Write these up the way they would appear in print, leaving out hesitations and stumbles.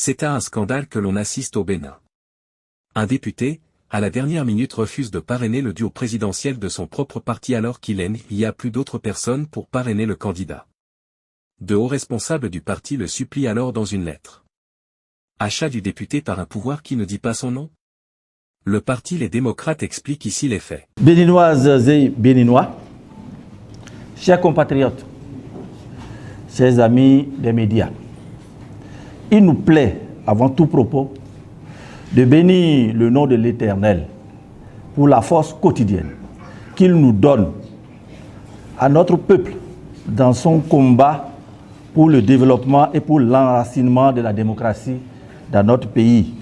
C'est à un scandale que l'on assiste au Bénin. Un député, à la dernière minute refuse de parrainer le duo présidentiel de son propre parti alors qu'il n'y a plus d'autres personnes pour parrainer le candidat. De hauts responsables du parti le supplient alors dans une lettre. Achat du député par un pouvoir qui ne dit pas son nom? Le parti Les Démocrates explique ici les faits. Béninoises et Béninois, chers compatriotes, chers amis des médias, il nous plaît, avant tout propos, de bénir le nom de l'Éternel pour la force quotidienne qu'il nous donne à notre peuple dans son combat pour le développement et pour l'enracinement de la démocratie dans notre pays.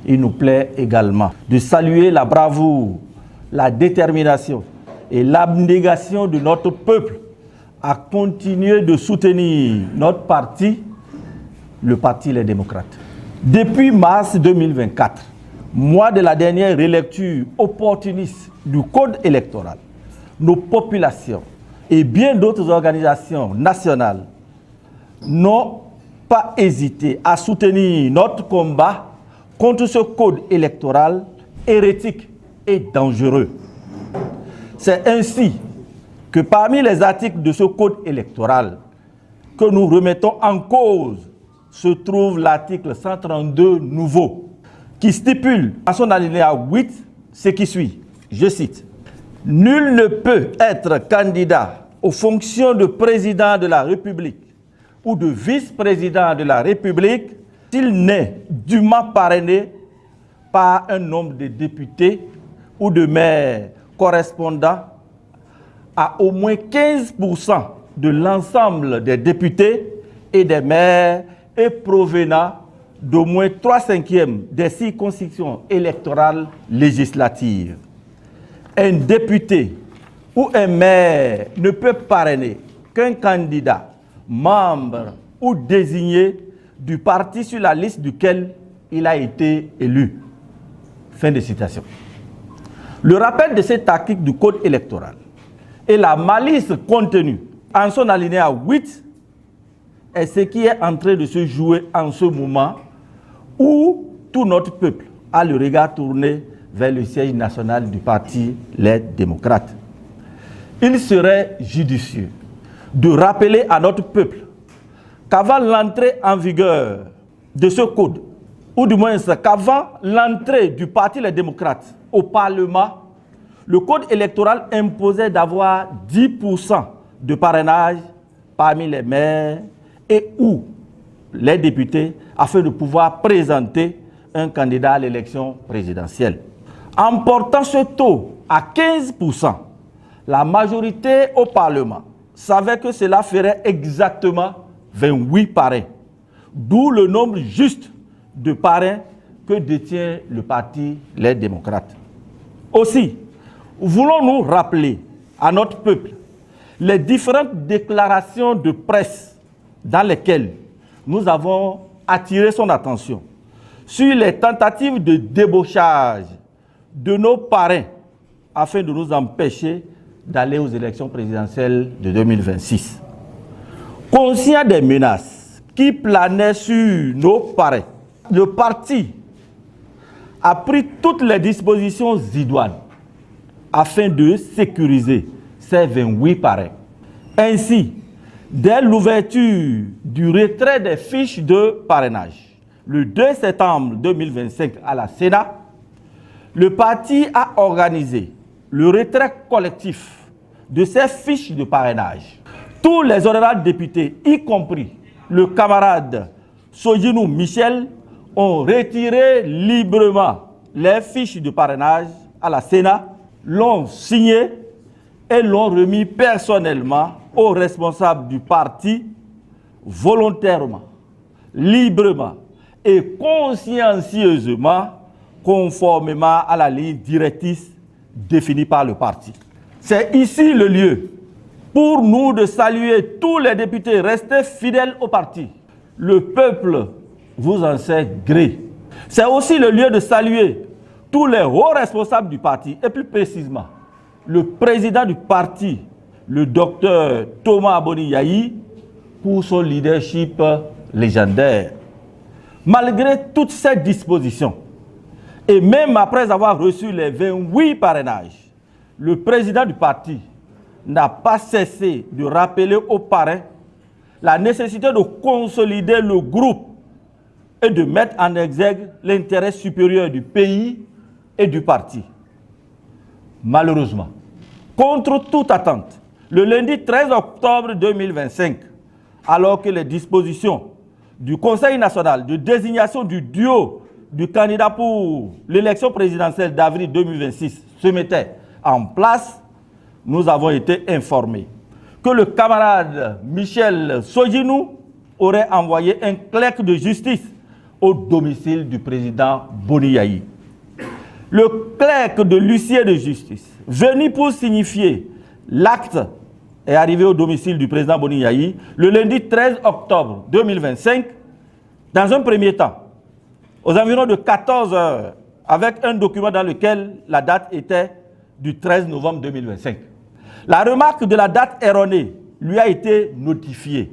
Il nous plaît également de saluer la bravoure, la détermination et l'abnégation de notre peuple à continuer de soutenir notre parti, le parti Les Démocrates. Depuis mars 2024, mois de la dernière relecture opportuniste du code électoral, nos populations et bien d'autres organisations nationales n'ont pas hésité à soutenir notre combat contre ce code électoral hérétique et dangereux. C'est ainsi que parmi les articles de ce code électoral que nous remettons en cause se trouve l'article 132 nouveau, qui stipule à son alinéa 8 ce qui suit. Je cite: « Nul ne peut être candidat aux fonctions de président de la République ou de vice-président de la République s'il n'est dûment parrainé par un nombre de députés ou de maires correspondant à au moins 15% de l'ensemble des députés et des maires et provenant d'au moins 3/5 des circonscriptions électorales législatives. Un député ou un maire ne peut parrainer qu'un candidat, membre ou désigné du parti sur la liste duquel il a été élu. » Fin de citation. Le rappel de cet article du Code électoral et la malice contenue en son alinéa 8 est ce qui est en train de se jouer en ce moment où tout notre peuple a le regard tourné vers le siège national du parti Les Démocrates. Il serait judicieux de rappeler à notre peuple qu'avant l'entrée en vigueur de ce code, ou du moins qu'avant l'entrée du parti Les Démocrates au Parlement, le code électoral imposait d'avoir 10% de parrainage parmi les maires et ou les députés afin de pouvoir présenter un candidat à l'élection présidentielle. En portant ce taux à 15%, la majorité au Parlement savait que cela ferait exactement 28 parrains, d'où le nombre juste de parrains que détient le parti Les Démocrates. Aussi, voulons-nous rappeler à notre peuple les différentes déclarations de presse dans lesquelles nous avons attiré son attention sur les tentatives de débauchage de nos parrains afin de nous empêcher d'aller aux élections présidentielles de 2026. Conscient des menaces qui planaient sur nos parrains, le parti a pris toutes les dispositions idoines afin de sécuriser ces 28 parrains. Ainsi, dès l'ouverture du retrait des fiches de parrainage, le 2 septembre 2025 à la Sénat, le parti a organisé le retrait collectif de ces fiches de parrainage. Tous les honorables députés, y compris le camarade Sojinou Michel, ont retiré librement les fiches de parrainage à la Sénat, l'ont signé et l'ont remis personnellement aux responsables du parti volontairement, librement et consciencieusement, conformément à la ligne directrice définie par le parti. C'est ici le lieu pour nous de saluer tous les députés restés fidèles au parti. Le peuple vous en sait gré. C'est aussi le lieu de saluer tous les hauts responsables du parti, et plus précisément le président du parti, le docteur Thomas Aboni Yahi, pour son leadership légendaire. Malgré toutes ces dispositions, et même après avoir reçu les 28 parrainages, le président du parti n'a pas cessé de rappeler aux parrains la nécessité de consolider le groupe et de mettre en exergue l'intérêt supérieur du pays et du parti. Malheureusement, contre toute attente, le lundi 13 octobre 2025, alors que les dispositions du Conseil national de désignation du duo du candidat pour l'élection présidentielle d'avril 2026 se mettaient en place, nous avons été informés que le camarade Michel Sodjinou aurait envoyé un clerc de justice au domicile du président Boni Yayi. Le clerc de l'huissier de justice, venu pour signifier l'acte, est arrivé au domicile du président Boni Yayi le lundi 13 octobre 2025, dans un premier temps, aux environs de 14 heures, avec un document dans lequel la date était du 13 novembre 2025. La remarque de la date erronée lui a été notifiée.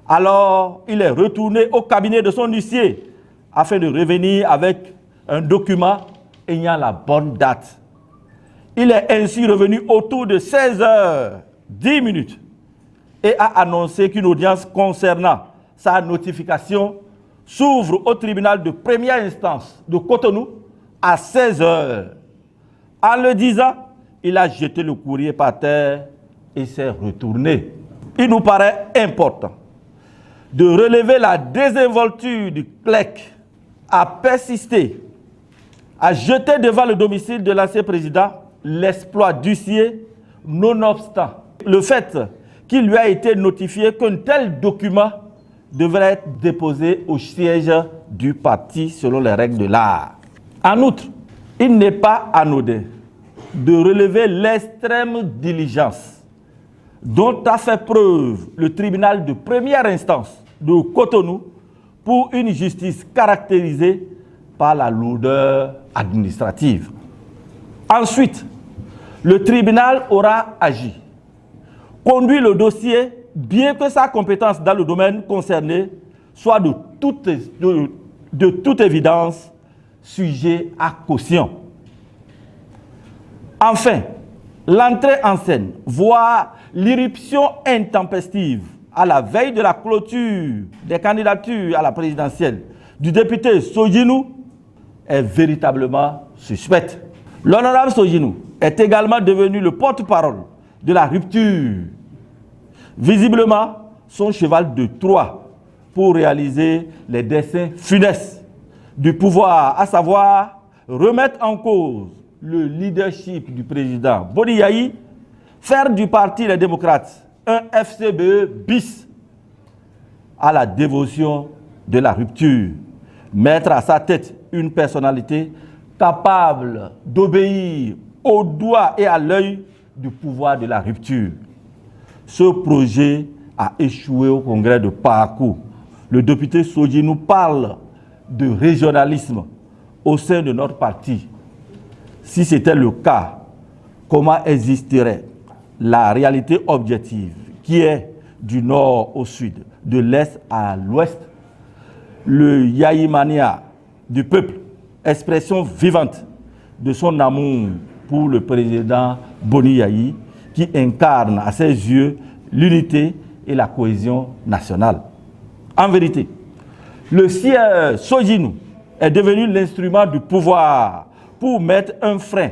Alors, il est retourné au cabinet de son huissier afin de revenir avec un document ayant la bonne date. Il est ainsi revenu autour de 16h10 et a annoncé qu'une audience concernant sa notification s'ouvre au tribunal de première instance de Cotonou à 16h. En le disant, il a jeté le courrier par terre et s'est retourné. Il nous paraît important de relever la désinvolture du clerc à persister, à jeter devant le domicile de l'ancien président l'exploit d'huissier, nonobstant le fait qu'il lui a été notifié qu'un tel document devrait être déposé au siège du parti selon les règles de l'art. En outre, il n'est pas anodin de relever l'extrême diligence dont a fait preuve le tribunal de première instance de Cotonou pour une justice caractérisée par la lourdeur administrative. Ensuite, le tribunal aura agi, conduit le dossier, bien que sa compétence dans le domaine concerné soit de toute évidence sujet à caution. Enfin, l'entrée en scène, voire l'irruption intempestive à la veille de la clôture des candidatures à la présidentielle du député Sodjinou est véritablement suspecte. L'honorable Sodjinou est également devenu le porte-parole de la rupture. Visiblement, son cheval de Troie pour réaliser les desseins funestes du pouvoir, à savoir remettre en cause le leadership du président Boni Yayi, faire du parti Les Démocrates un FCBE bis à la dévotion de la rupture, mettre à sa tête une personnalité capable d'obéir au doigt et à l'œil du pouvoir de la rupture. Ce projet a échoué au congrès de Parakou. Le député Sodjinou parle de régionalisme au sein de notre parti. Si c'était le cas, comment existerait la réalité objective qui est du nord au sud, de l'est à l'ouest, le Yaïmania du peuple, expression vivante de son amour pour le président Boni Yayi, qui incarne à ses yeux l'unité et la cohésion nationale. En vérité, le sieur Sodjinou est devenu l'instrument du pouvoir pour mettre un frein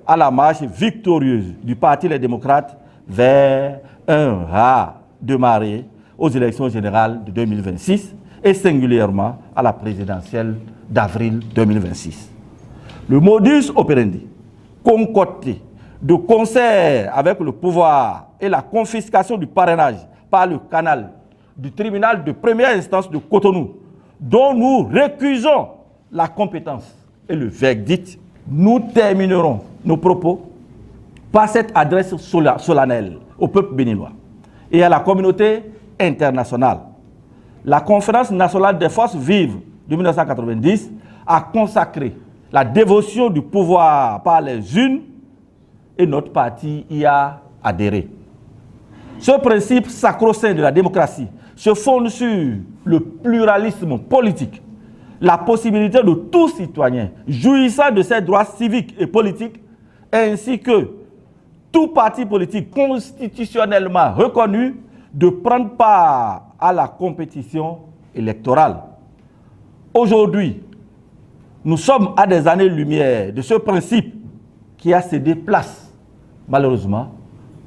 à la marche victorieuse du Parti Les Démocrates vers un raz de marée aux élections générales de 2026 et singulièrement à la présidentielle d'avril 2026. Le modus operandi, concocté de concert avec le pouvoir et la confiscation du parrainage par le canal du tribunal de première instance de Cotonou, dont nous récusons la compétence et le verdict, nous terminerons nos propos par cette adresse solennelle au peuple béninois et à la communauté internationale. La Conférence nationale des forces vives de 1990 a consacré la dévotion du pouvoir par les unes et notre parti y a adhéré. Ce principe sacro-saint de la démocratie se fonde sur le pluralisme politique, la possibilité de tout citoyen jouissant de ses droits civiques et politiques, ainsi que tout parti politique constitutionnellement reconnu, de prendre part à la compétition électorale. Aujourd'hui, nous sommes à des années-lumière de ce principe qui a cédé place, malheureusement,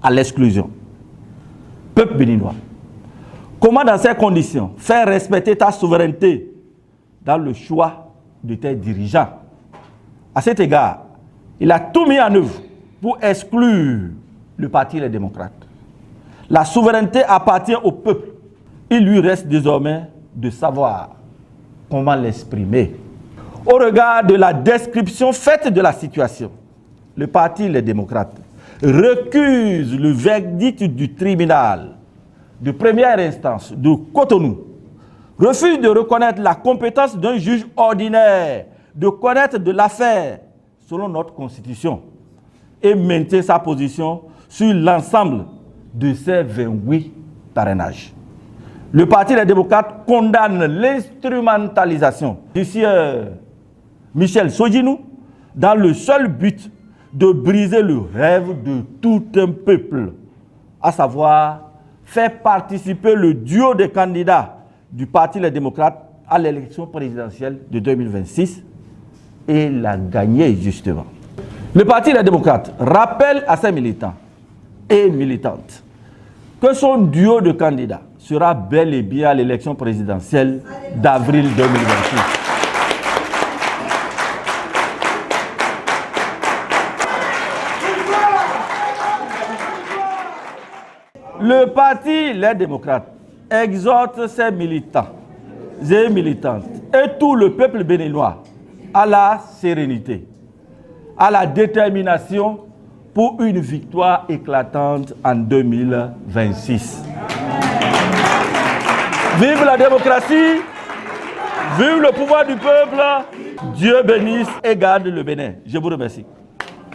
à l'exclusion. Peuple béninois, comment dans ces conditions faire respecter ta souveraineté dans le choix de tes dirigeants? À cet égard, il a tout mis en œuvre pour exclure le Parti Les Démocrates. La souveraineté appartient au peuple. Il lui reste désormais de savoir comment l'exprimer. Au regard de la description faite de la situation, le Parti Les Démocrates recuse le verdict du tribunal de première instance de Cotonou, refuse de reconnaître la compétence d'un juge ordinaire de connaître de l'affaire selon notre Constitution et maintient sa position sur l'ensemble de ces 28 parrainages. Le Parti des démocrates condamne l'instrumentalisation du sieur Michel Sodjinou dans le seul but de briser le rêve de tout un peuple, à savoir faire participer le duo des candidats du Parti des démocrates à l'élection présidentielle de 2026 et la gagner justement. Le Parti des démocrates rappelle à ses militants et militantes que son duo de candidats sera bel et bien à l'élection présidentielle d'avril 2026. Le Parti Les Démocrates exhorte ses militants et militantes et tout le peuple béninois à la sérénité, à la détermination pour une victoire éclatante en 2026. Vive la démocratie, vive le pouvoir du peuple, Dieu bénisse et garde le Bénin. Je vous remercie.